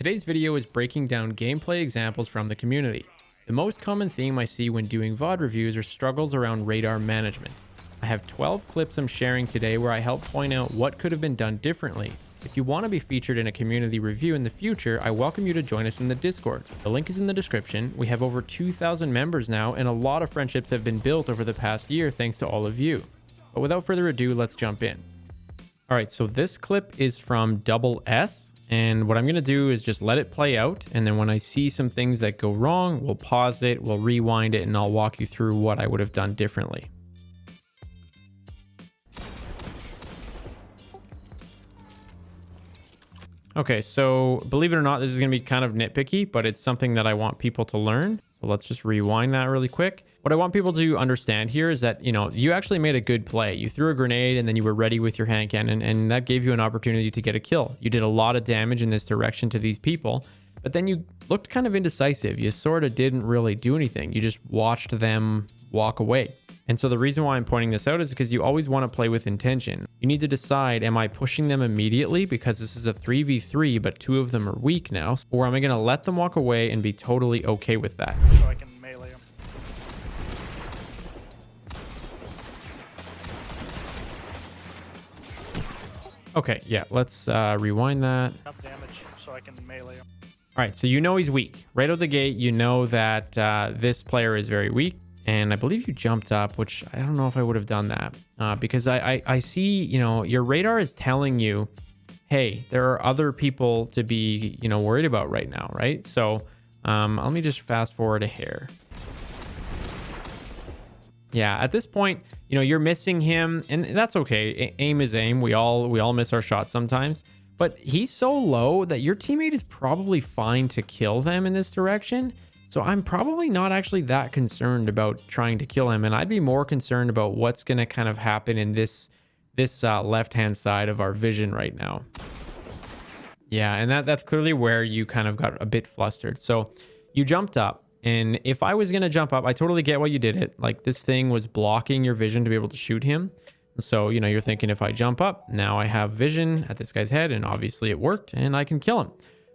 Today's video is breaking down gameplay examples from the community. The most common theme I see when doing VOD reviews are struggles around radar management. I have 12 clips I'm sharing today where I help point out what could have been done differently. If you want to be featured in a community review in the future, I welcome you to join us in the Discord. The link is in the description. We have over 2,000 members now, and a lot of friendships have been built over the past year thanks to all of you. But without further ado, let's jump in. All right, so this clip is from Double S. And what I'm going to do is just let it play out. And then when I see some things that go wrong, we'll pause it, we'll rewind it, and I'll walk you through what I would have done differently. Okay, so believe it or not, this is going to be kind of nitpicky, but it's something that I want people to learn. So let's just rewind that really quick. What I want people to understand here is that, you actually made a good play. You threw a grenade and then you were ready with your hand cannon, and that gave you an opportunity to get a kill. You did a lot of damage in this direction to these people, but then you looked kind of indecisive. You sort of didn't really do anything. You just watched them walk away. And so the reason why I'm pointing this out is because you always want to play with intention. You need to decide, am I pushing them immediately because this is a 3v3, but two of them are weak now? Or am I going to let them walk away and be totally okay with that? So I can melee them. Okay, yeah, let's rewind that. Enough damage so I can melee them. All right, so he's weak. Right out the gate, you know that this player is very weak. And I believe you jumped up, which I don't know if I would have done that because I see, your radar is telling you, hey, there are other people to be, worried about right now, right? So let me just fast forward a hair. Yeah, at this point, you're missing him, and that's okay. Aim is aim. We all miss our shots sometimes. But he's so low that your teammate is probably fine to kill them in this direction. So I'm probably not actually that concerned about trying to kill him, and I'd be more concerned about what's going to kind of happen in this left-hand side of our vision right now. Yeah, and that's clearly where you kind of got a bit flustered. So you jumped up, and if I was going to jump up, I totally get why you did it. Like, this thing was blocking your vision to be able to shoot him. So, you're thinking, if I jump up, now I have vision at this guy's head, and obviously it worked, and I can kill him.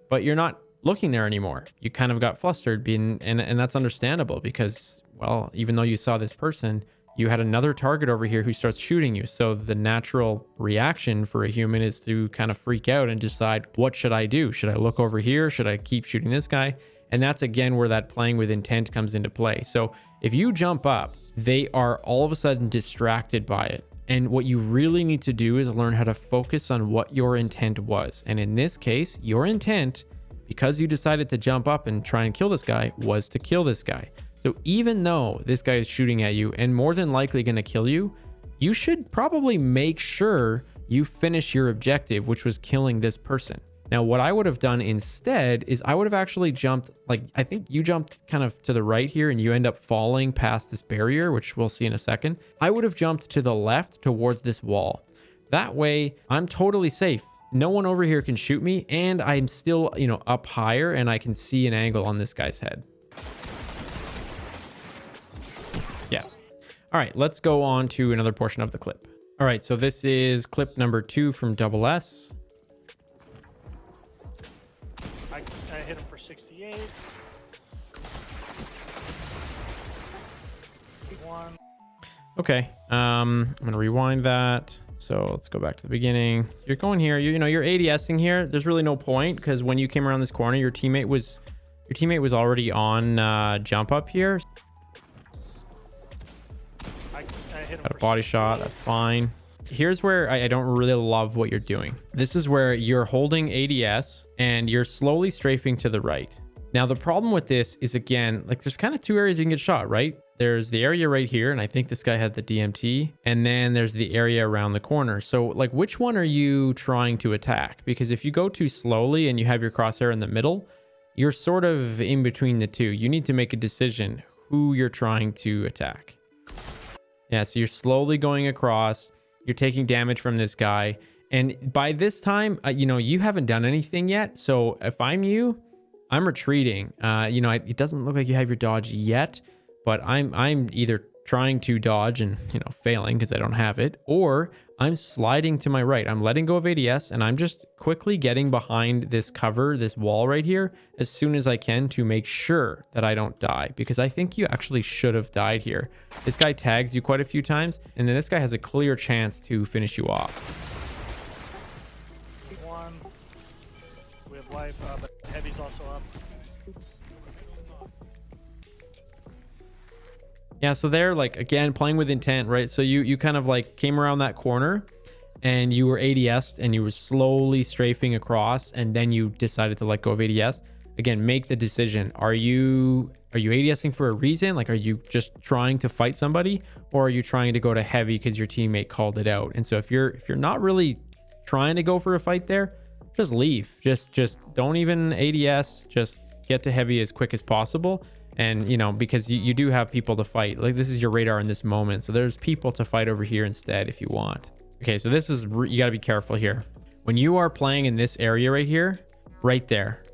But you're not looking there anymore. You kind of got flustered and that's understandable because, well, even though you saw this person, you had another target over here who starts shooting you. So the natural reaction for a human is to kind of freak out and decide, what should I do? Should I look over here? Should I keep shooting this guy? And that's again where that playing with intent comes into play. So if you jump up, they are all of a sudden distracted by it. And what you really need to do is learn how to focus on what your intent was. And in this case, your intent, because you decided to jump up and try and kill this guy, was to kill this guy. So even though this guy is shooting at you and more than likely going to kill you, you should probably make sure you finish your objective, which was killing this person. Now, what I would have done instead is I would have actually jumped, I think you jumped kind of to the right here and you end up falling past this barrier, which we'll see in a second. I would have jumped to the left towards this wall. That way, I'm totally safe. No one over here can shoot me, and I'm still, up higher, and I can see an angle on this guy's head. Yeah. All right, let's go on to another portion of the clip. All right, so this is clip number 2 from Double S. I hit him for 68. One. Okay, I'm gonna rewind that. So let's go back to the beginning. So you're going here, you're ADSing here. There's really no point because when you came around this corner, your teammate was already on jump up here. I hit him Got a for body 68. shot, that's fine. Here's where I don't really love what you're doing. This is where you're holding ADS and you're slowly strafing to the right. Now, the problem with this is, again, there's kind of two areas you can get shot, right? There's the area right here, and I think this guy had the DMT, and then there's the area around the corner. So, which one are you trying to attack? Because if you go too slowly and you have your crosshair in the middle, you're sort of in between the two. You need to make a decision who you're trying to attack. Yeah, so you're slowly going across. You're taking damage from this guy, and by this time, you haven't done anything yet. So if I'm you, I'm retreating. It doesn't look like you have your dodge yet, but I'm either trying to dodge and, failing because I don't have it, or I'm sliding to my right. I'm letting go of ADS and I'm just quickly getting behind this cover, this wall right here, as soon as I can to make sure that I don't die, because I think you actually should have died here. This guy tags you quite a few times, and then this guy has a clear chance to finish you off. One. We have life, but heavy's also up. Yeah, so they're like, again, playing with intent, right? So you kind of like came around that corner and you were ADS'd and you were slowly strafing across, and then you decided to let go of ADS. Again, make the decision. Are you ADSing for a reason? Like, are you just trying to fight somebody, or are you trying to go to heavy because your teammate called it out? And so if you're not really trying to go for a fight there, just leave. Just don't even ADS. Just get to heavy as quick as possible. And, because you do have people to fight. Like, this is your radar in this moment. So there's people to fight over here instead if you want. Okay, so this is, you got to be careful here. When you are playing in this area right here, right there,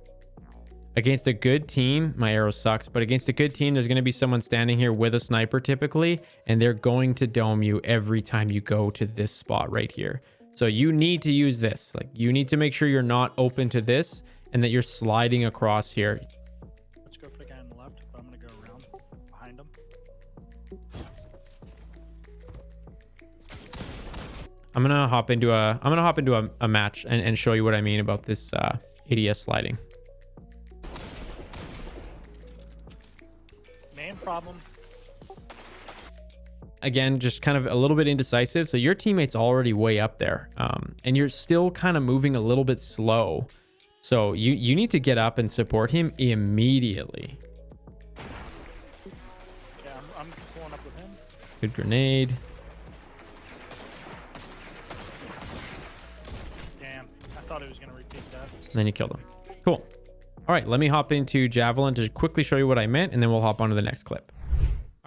against a good team, my arrow sucks, but against a good team, there's going to be someone standing here with a sniper typically, and they're going to dome you every time you go to this spot right here. So you need to use this. Like, you need to make sure you're not open to this and that you're sliding across here. Let's go for the guy on the left, but I'm gonna go around behind him. I'm gonna hop into a match and show you what I mean about this ADS sliding. Main problem. Again, just kind of a little bit indecisive. So your teammate's already way up there, and you're still kind of moving a little bit slow. So you need to get up and support him immediately. Yeah, I'm pulling up with him. Good grenade. Damn, I thought he was gonna repeat that. And then you killed him. Cool. All right, let me hop into Javelin to quickly show you what I meant, and then we'll hop on to the next clip.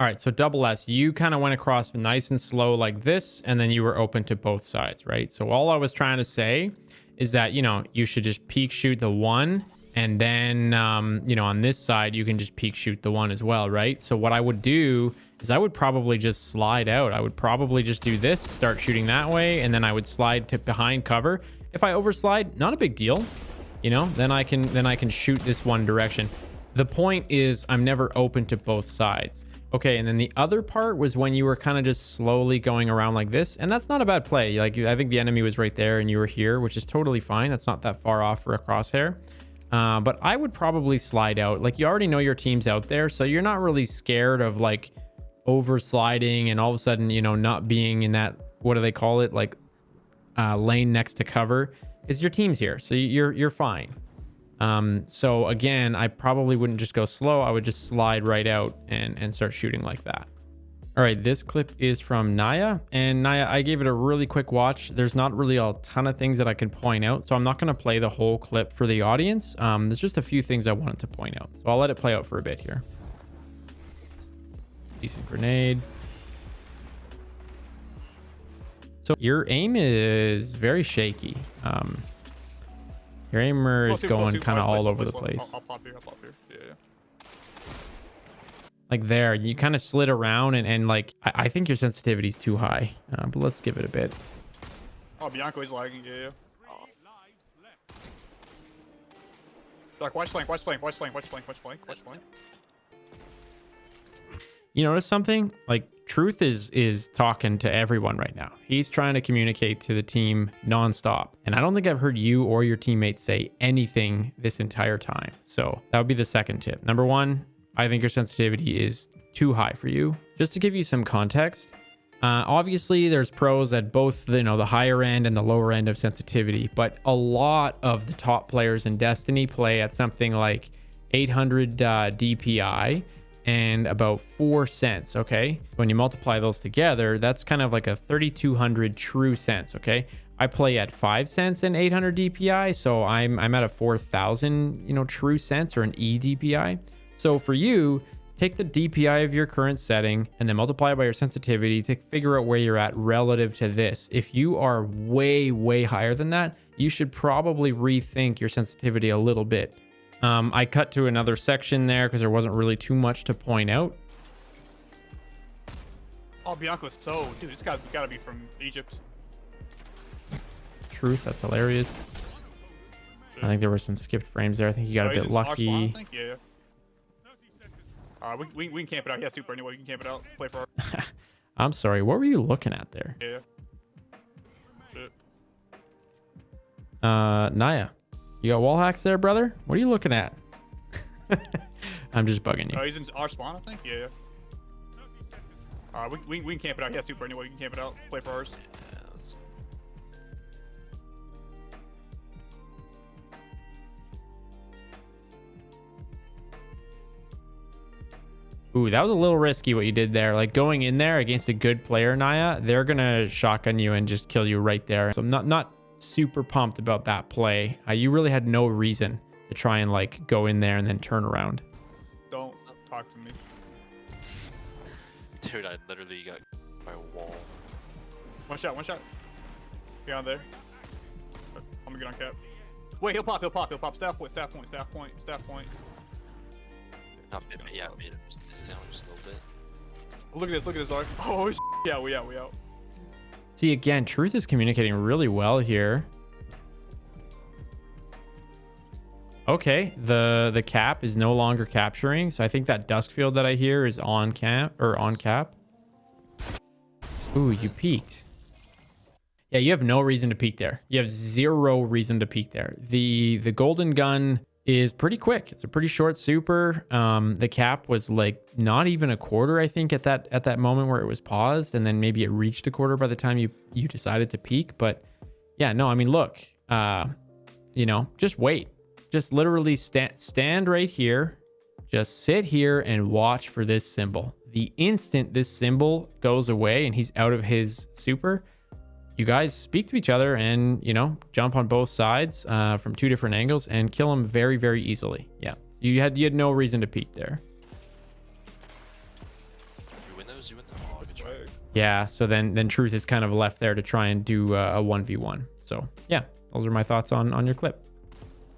All right, so double S, you kind of went across nice and slow like this, and then you were open to both sides, right? So all I was trying to say is that, you should just peek shoot the one, and then, on this side, you can just peek shoot the one as well, right? So what I would do is I would probably just slide out. I would probably just do this, start shooting that way, and then I would slide to behind cover. If I overslide, not a big deal, then I can shoot this one direction. The point is I'm never open to both sides. Okay, and then the other part was when you were kind of just slowly going around like this, and that's not a bad play. Like, I think the enemy was right there and you were here, which is totally fine. That's not that far off for a crosshair. But I would probably slide out. Like, you already know your team's out there, so you're not really scared of like over sliding and all of a sudden, not being in that, what do they call it? Like lane next to cover, because your team's here, so you're fine. So again, I probably wouldn't just go slow. I would just slide right out and start shooting like that. All right, this clip is from Naya, and Naya, I gave it a really quick watch. There's not really a ton of things that I can point out, so I'm not going to play the whole clip for the audience. There's just a few things I wanted to point out, so I'll let it play out for a bit here. Decent grenade. So your aim is very shaky. Your aimer is going kind of all over the place. I'll pop here. Yeah. Like there, you kind of slid around and like, I think your sensitivity is too high, but let's give it a bit. Oh, Bianco is lagging, yeah. Like, watch flank. You notice something? Like, Truth is talking to everyone right now. He's trying to communicate to the team nonstop. And I don't think I've heard you or your teammates say anything this entire time. So that would be the second tip. Number one, I think your sensitivity is too high for you. Just to give you some context, obviously there's pros at both the higher end and the lower end of sensitivity, but a lot of the top players in Destiny play at something like 800 DPI and about 4 cents. Okay, when you multiply those together, that's kind of like a 3200 true cents. Okay, I play at 5 cents and 800 DPI, so I'm at a 4000 true cents or an E DPI. So for you, take the DPI of your current setting and then multiply it by your sensitivity to figure out where you're at relative to this. If you are way higher than that, you should probably rethink your sensitivity a little bit. I cut to another section there because there wasn't really too much to point out. Oh, Bianco's so... Dude, this guy's gotta be from Egypt. Truth, that's hilarious. I think there were some skipped frames there. I think you got a he's bit in our lucky. spawn, I think. Yeah. We can camp it out. Yeah, super anyway. We can camp it out. Play for our... I'm sorry, what were you looking at there? Yeah. Shit. Naya, you got wall hacks there, brother? What are you looking at? I'm just bugging you. He's in our spawn, I think. Yeah. We can camp it out. Yeah, super anyway. We can camp it out. Play for ours. Ooh, that was a little risky what you did there. Like going in there against a good player, Naya, they're gonna shotgun you and just kill you right there. So I'm not super pumped about that play. You really had no reason to try and like go in there and then turn around. Don't talk to me. Dude, I literally got by a wall. One shot. Get on there. I'm gonna get on cap. Wait, he'll pop. Staff point. Not mid, but yeah, mid. Just down just a little bit. Look at this, dog. Oh, yeah, we out. See, again, Truth is communicating really well here. Okay, the cap is no longer capturing, so I think that dusk field that I hear is on cap. Ooh, you peeked. Yeah, you have no reason to peek there. You have zero reason to peek there. The golden gun is pretty quick. It's a pretty short super. The cap was like not even a quarter, I think, at that moment where it was paused, and then maybe it reached a quarter by the time you decided to peek. But yeah, no, I mean, look, you know, just wait. Just literally stand right here. Just sit here and watch for this symbol. The instant this symbol goes away and he's out of his super, you guys speak to each other and, you know, jump on both sides from two different angles and kill him very, very easily. Yeah, you had no reason to peek there. You win those? Oh, good try. Yeah, so then Truth is kind of left there to try and do a 1v1. So yeah, those are my thoughts on your clip.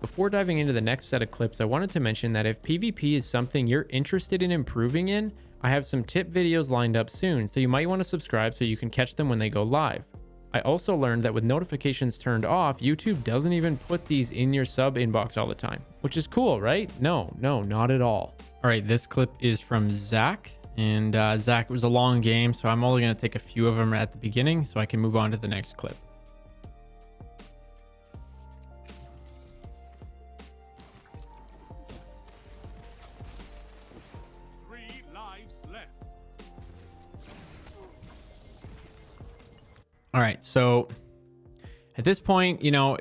Before diving into the next set of clips, I wanted to mention that if PvP is something you're interested in improving in, I have some tip videos lined up soon, so you might want to subscribe so you can catch them when they go live. I also learned that with notifications turned off, YouTube doesn't even put these in your sub inbox all the time, which is cool, right? No, not at all. All right, this clip is from Zach, and Zach, it was a long game, so I'm only going to take a few of them at the beginning so I can move on to the next clip. All right, so at this point, you know,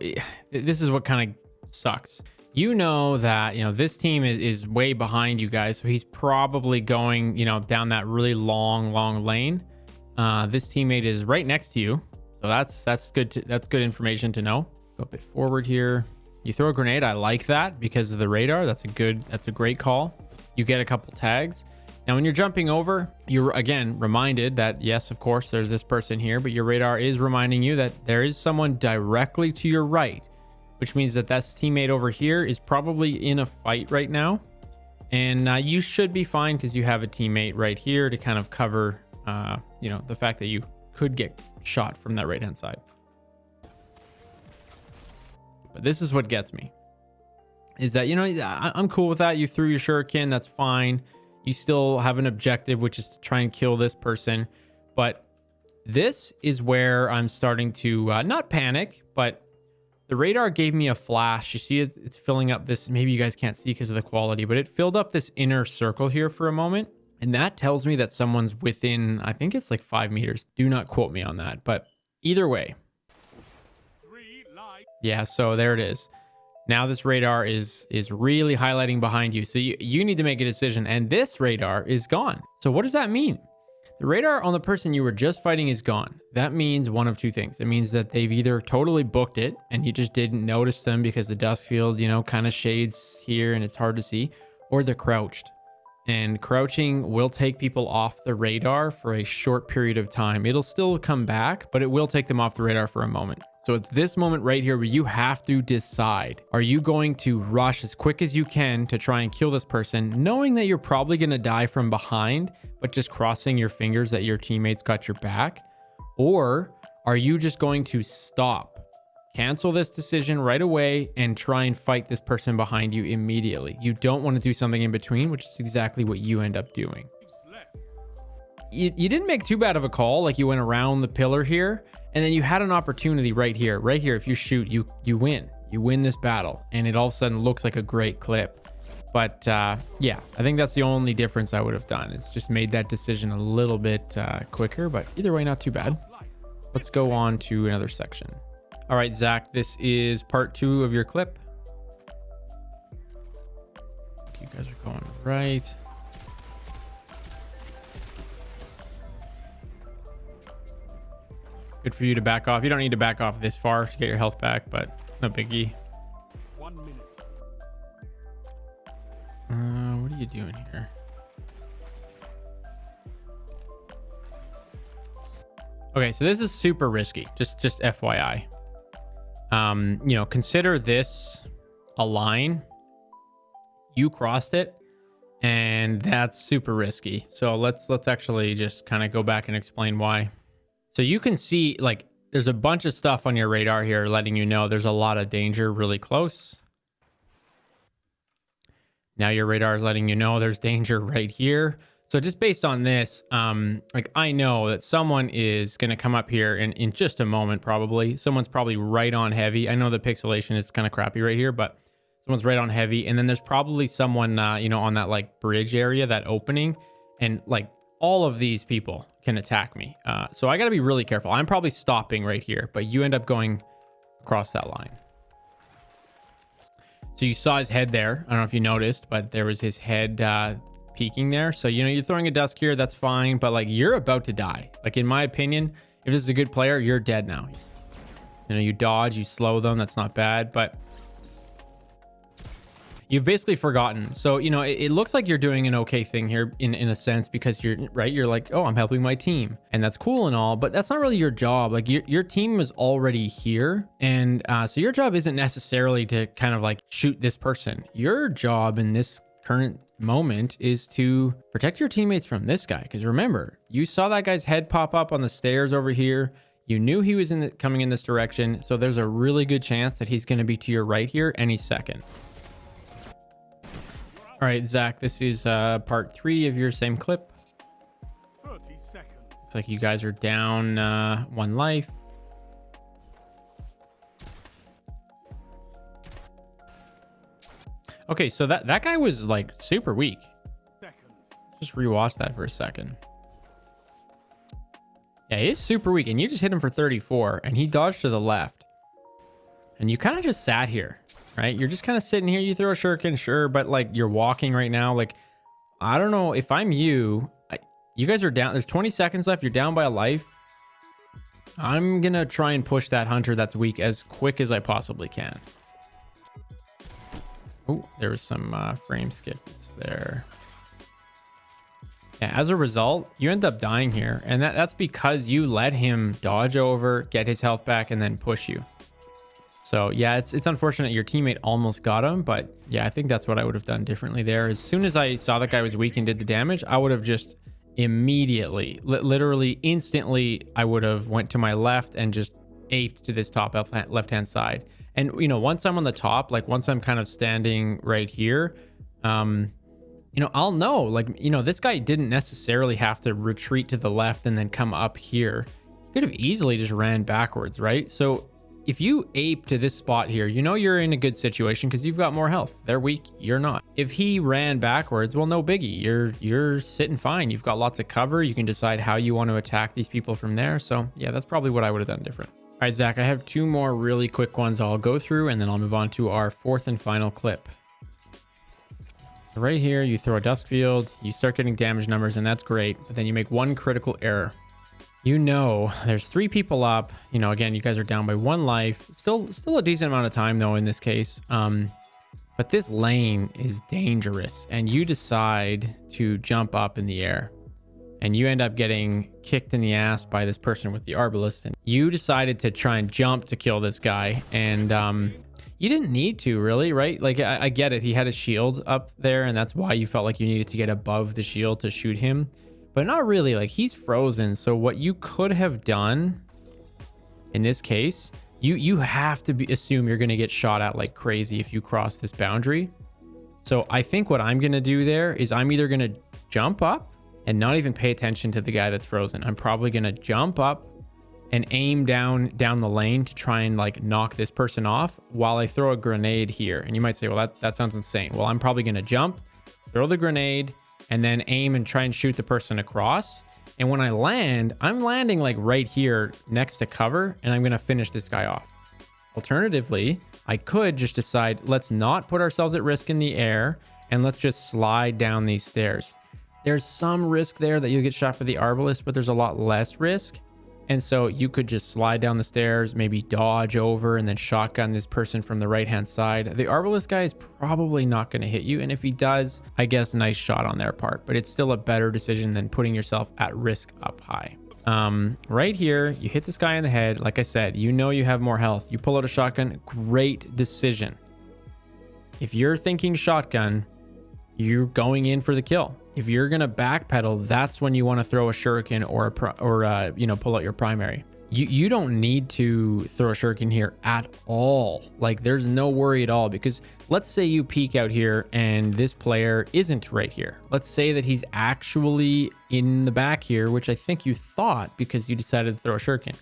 this is what kind of sucks. You know that, you know, this team is way behind you guys, so he's probably going, you know, down that really long lane. This teammate is right next to you, so that's good. That's good information to know. Go a bit forward here. You throw a grenade. I like that because of the radar. That's a great call. You get a couple tags. Now, when you're jumping over, you're again reminded that, yes, of course, there's this person here, but your radar is reminding you that there is someone directly to your right, which means that that teammate over here is probably in a fight right now. And you should be fine because you have a teammate right here to kind of cover, you know, the fact that you could get shot from that right-hand side. But this is what gets me, is that, you know, I'm cool with that. You threw your shuriken, that's fine. You still have an objective, which is to try and kill this person. But this is where I'm starting to not panic, but the radar gave me a flash. You see it's filling up this, maybe you guys can't see because of the quality, but it filled up this inner circle here for a moment. And that tells me that someone's within, I think it's like 5 meters. Do not quote me on that, but either way. Yeah, so there it is. Now this radar is really highlighting behind you. So you need to make a decision, and this radar is gone. So what does that mean? The radar on the person you were just fighting is gone. That means one of two things. It means that they've either totally booked it and you just didn't notice them because the dust field, you know, kind of shades here and it's hard to see, or they're crouched. And crouching will take people off the radar for a short period of time. It'll still come back, but it will take them off the radar for a moment. So it's this moment right here where you have to decide, are you going to rush as quick as you can to try and kill this person, knowing that you're probably going to die from behind, but just crossing your fingers that your teammates got your back? Or are you just going to stop, cancel this decision right away, and try and fight this person behind you immediately? You don't want to do something in between, which is exactly what you end up doing. You didn't make too bad of a call. Like, you went around the pillar here, and then you had an opportunity right here. Right here, if you shoot, you win. You win this battle, and it all of a sudden looks like a great clip. But yeah, I think that's the only difference I would have done. It's just made that decision a little bit quicker, but either way, not too bad. Let's go on to another section. All right, Zach, this is part 2 of your clip. You guys are going right. Good for you to back off. You don't need to back off this far to get your health back, but no biggie. 1 minute. What are you doing here? Okay, so this is super risky. Just FYI. You know, consider this a line. You crossed it, and that's super risky. So let's actually just kind of go back and explain why. So you can see, like, there's a bunch of stuff on your radar here letting you know there's a lot of danger really close. Now your radar is letting you know there's danger right here. So just based on this, like, I know that someone is going to come up here in just a moment, probably. Someone's probably right on heavy. I know the pixelation is kind of crappy right here, but someone's right on heavy. And then there's probably someone, you know, on that, like, bridge area, that opening. And, like, all of these people can attack me. So I got to be really careful. I'm probably stopping right here, but you end up going across that line. So you saw his head there. I don't know if you noticed, but there was his head peeking there. So, you know, you're throwing a dusk here. That's fine. But, like, you're about to die. Like, in my opinion, if this is a good player, you're dead now. You know, you dodge, you slow them. That's not bad. But you've basically forgotten. So, you know, it looks like you're doing an okay thing here in a sense, because you're right. You're like, oh, I'm helping my team, and that's cool and all, but that's not really your job. Like, your team is already here. And so your job isn't necessarily to kind of like shoot this person. Your job in this current moment is to protect your teammates from this guy. Because remember, you saw that guy's head pop up on the stairs over here. You knew he was coming in this direction. So there's a really good chance that he's going to be to your right here any second. All right, Zach, this is part 3 of your same clip. 30 seconds. Looks like you guys are down 1 life. Okay, so that guy was like super weak. Seconds. Just rewatch that for a second. Yeah, he's super weak, and you just hit him for 34, and he dodged to the left. And you kind of just sat here. Right? You're just kind of sitting here. You throw a shuriken, sure, but like, you're walking right now. Like, I don't know if I'm you. You guys are down. There's 20 seconds left. You're down by a life. I'm gonna try and push that hunter that's weak as quick as I possibly can. Oh, there was some frame skips there. Yeah, as a result, you end up dying here, and that's because you let him dodge over, get his health back, and then push you. So yeah, it's unfortunate your teammate almost got him, but yeah, I think that's what I would have done differently there. As soon as I saw that guy was weak and did the damage, I would have just immediately, literally instantly, I would have went to my left and just aped to this top left-hand side. And, you know, once I'm on the top, like once I'm kind of standing right here, you know, I'll know, like, you know, this guy didn't necessarily have to retreat to the left and then come up here. Could have easily just ran backwards, right? So if you ape to this spot here, you know you're in a good situation because you've got more health. They're weak, you're not. If he ran backwards, well, no biggie. You're sitting fine. You've got lots of cover. You can decide how you want to attack these people from there. So yeah, that's probably what I would have done different. All right, Zach, I have 2 more really quick ones I'll go through, and then I'll move on to our 4th and final clip. So right here, you throw a dusk field, you start getting damage numbers, and that's great. But then you make 1 critical error. You know, there's 3 people up. You know, again, you guys are down by 1 life. Still a decent amount of time though in this case. But this lane is dangerous, and you decide to jump up in the air. and you end up getting kicked in the ass by this person with the arbalist, and you decided to try and jump to kill this guy, and you didn't need to really, right? Like I get it, he had a shield up there, and that's why you felt like you needed to get above the shield to shoot him, but not really. Like, he's frozen, so what you could have done in this case, you have to assume you're going to get shot at like crazy if you cross this boundary. So I think what I'm going to do there is I'm either going to jump up and not even pay attention to the guy that's frozen. I'm probably going to jump up and aim down the lane to try and like knock this person off while I throw a grenade here. And you might say, well, that sounds insane. Well, I'm probably going to jump, throw the grenade, and then aim and try and shoot the person across. And when I land, I'm landing like right here next to cover, and I'm going to finish this guy off. Alternatively, I could just decide, let's not put ourselves at risk in the air, and let's just slide down these stairs. There's some risk there that you'll get shot by the arbalist, but there's a lot less risk. And so you could just slide down the stairs, maybe dodge over, and then shotgun this person from the right-hand side. The arbalist guy is probably not going to hit you. And if he does, I guess nice shot on their part. But it's still a better decision than putting yourself at risk up high. Right here, you hit this guy in the head. Like I said, you know you have more health. You pull out a shotgun. Great decision. If you're thinking shotgun, you're going in for the kill. If you're gonna backpedal, that's when you want to throw a shuriken or pull out your primary. You don't need to throw a shuriken here at all. Like, there's no worry at all, because let's say you peek out here and this player isn't right here. Let's say that he's actually in the back here, which I think you thought because you decided to throw a shuriken.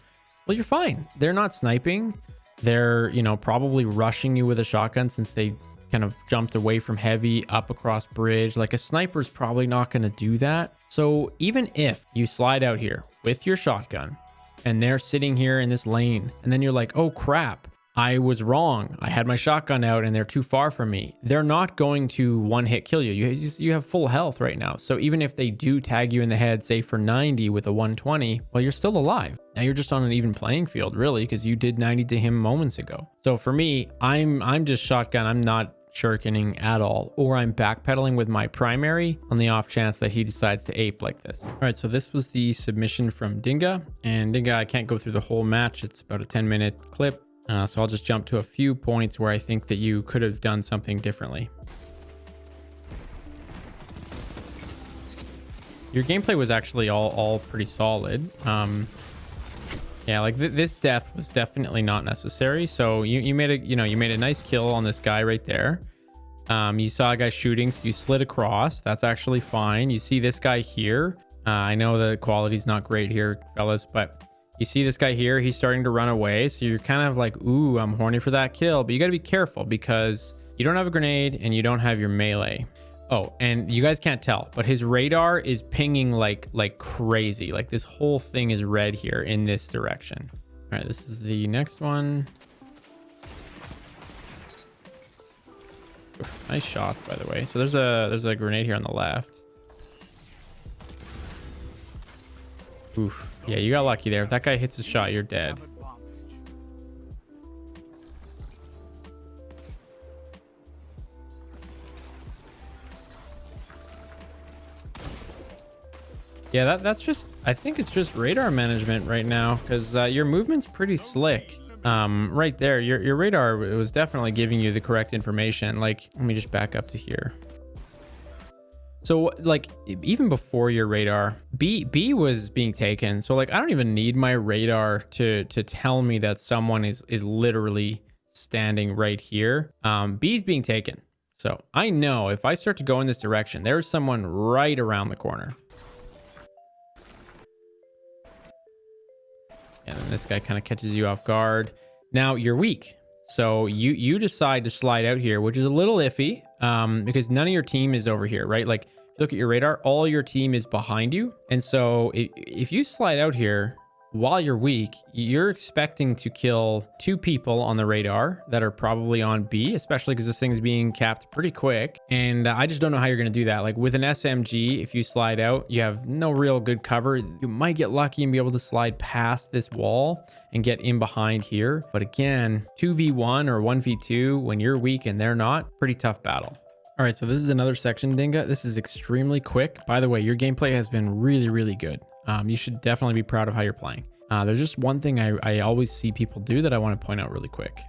Well, you're fine. They're not sniping. They're, probably rushing you with a shotgun since they kind of jumped away from heavy up across bridge. Like, a sniper's probably not going to do that. So even if you slide out here with your shotgun and they're sitting here in this lane, and then you're like, oh crap, I was wrong, I had my shotgun out and they're too far from me, they're not going to one hit kill you. You have full health right now. So even if they do tag you in the head, say for 90 with a 120, well, you're still alive. Now you're just on an even playing field, really, because you did 90 to him moments ago. So for me, I'm just shotgun. I'm not shurikening at all, or I'm backpedaling with my primary on the off chance that he decides to ape like this. All right, so this was the submission from Dinga, and Dinga, I can't go through the whole match. It's about a 10-minute clip. So I'll just jump to a few points where I think that you could have done something differently. Your gameplay was actually all pretty solid. Yeah, like this death was definitely not necessary. So you made a nice kill on this guy right there. You saw a guy shooting, so you slid across. That's actually fine. You see this guy here. I know the quality's not great here, fellas, but you see this guy here. He's starting to run away. So you're kind of like, ooh, I'm horny for that kill. But you got to be careful because you don't have a grenade and you don't have your melee. Oh, and you guys can't tell, but his radar is pinging like crazy. Like, this whole thing is red here in this direction. All right, this is the next one. Oof, nice shots, by the way. So there's a grenade here on the left. Oof. Yeah, you got lucky there. If that guy hits his shot, you're dead. Yeah, that's just, I think it's just radar management right now, because your movement's pretty slick. Right there, your radar was definitely giving you the correct information. Like, let me just back up to here. So like, even before your radar, B was being taken. So like, I don't even need my radar to tell me that someone is literally standing right here. B's being taken. So I know if I start to go in this direction, there's someone right around the corner. And then this guy kind of catches you off guard. Now you're weak. So you decide to slide out here, which is a little iffy, because none of your team is over here, right? Like, look at your radar, all your team is behind you. And so if you slide out here while you're weak, you're expecting to kill 2 people on the radar that are probably on B, especially because this thing's being capped pretty quick. And I just don't know how you're going to do that. Like, with an SMG, if you slide out, you have no real good cover. You might get lucky and be able to slide past this wall and get in behind here. But again, 2v1 or 1v2 when you're weak and they're not, pretty tough battle. All right, so this is another section, Dinga. This is extremely quick. By the way, your gameplay has been really, really good. You should definitely be proud of how you're playing. There's just one thing I always see people do that I want to point out really quick.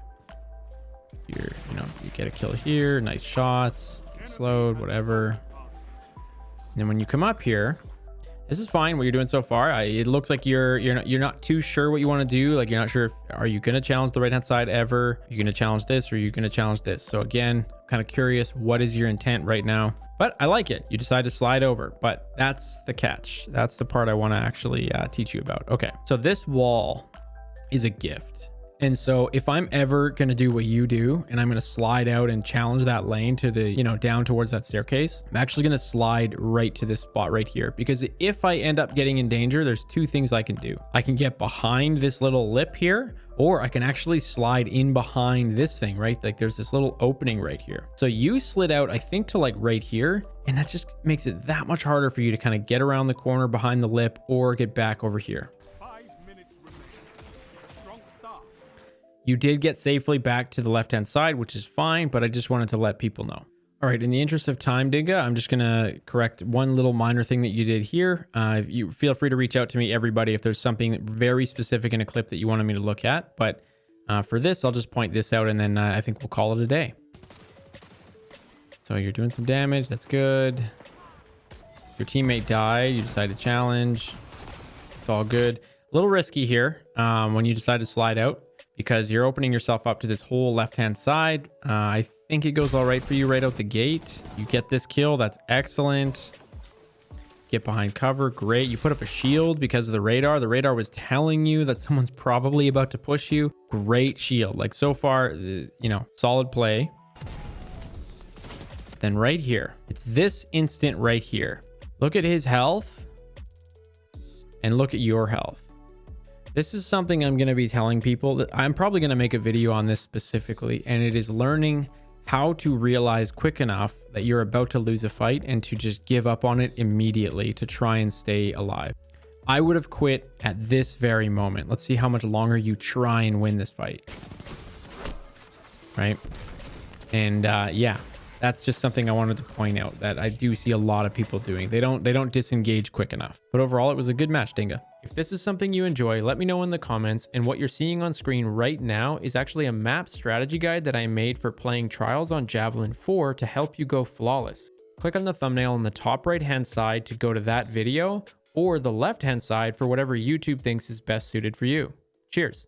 Here, you know, you get a kill here, nice shots, get slowed, whatever. And then when you come up here, this is fine what you're doing so far. It looks like you're not too sure what you want to do. Like you're not sure if are you gonna challenge the right hand side ever? Are you gonna challenge this or are you gonna challenge this? So again, kind of curious, what is your intent right now? But I like it. You decide to slide over, but that's the catch. That's the part I want to actually teach you about. Okay, so this wall is a gift. And so if I'm ever going to do what you do and I'm going to slide out and challenge that lane to the, you know, down towards that staircase, I'm actually going to slide right to this spot right here, because if I end up getting in danger, there's two things I can do. I can get behind this little lip here, or I can actually slide in behind this thing, right? Like there's this little opening right here. So you slid out, I think, to like right here, and that just makes it that much harder for you to kind of get around the corner behind the lip or get back over here. You did get safely back to the left-hand side, which is fine, but I just wanted to let people know. All right, in the interest of time, Dinga, I'm just gonna correct one little minor thing that you did here. You feel free to reach out to me, everybody, if there's something very specific in a clip that you wanted me to look at. But for this, I'll just point this out, and then I think we'll call it a day. So you're doing some damage, that's good. Your teammate died, you decide to challenge. It's all good. A little risky here when you decide to slide out, because you're opening yourself up to this whole left-hand side. I think it goes all right for you right out the gate. You get this kill, that's excellent. Get behind cover, great. You put up a shield because of the radar. The radar was telling you that someone's probably about to push you. Great shield. Like so far, you know, solid play. Then right here, it's this instant right here. Look at his health and look at your health. This is something I'm going to be telling people that I'm probably going to make a video on this specifically, and it is learning how to realize quick enough that you're about to lose a fight and to just give up on it immediately to try and stay alive. I would have quit at this very moment. Let's see how much longer you try and win this fight. Right? And yeah, that's just something I wanted to point out that I do see a lot of people doing. They don't disengage quick enough. But overall, it was a good match, Dinga. If this is something you enjoy, let me know in the comments. And what you're seeing on screen right now is actually a map strategy guide that I made for playing Trials on Javelin 4 to help you go flawless. Click on the thumbnail on the top right hand side to go to that video, or the left hand side for whatever YouTube thinks is best suited for you. Cheers.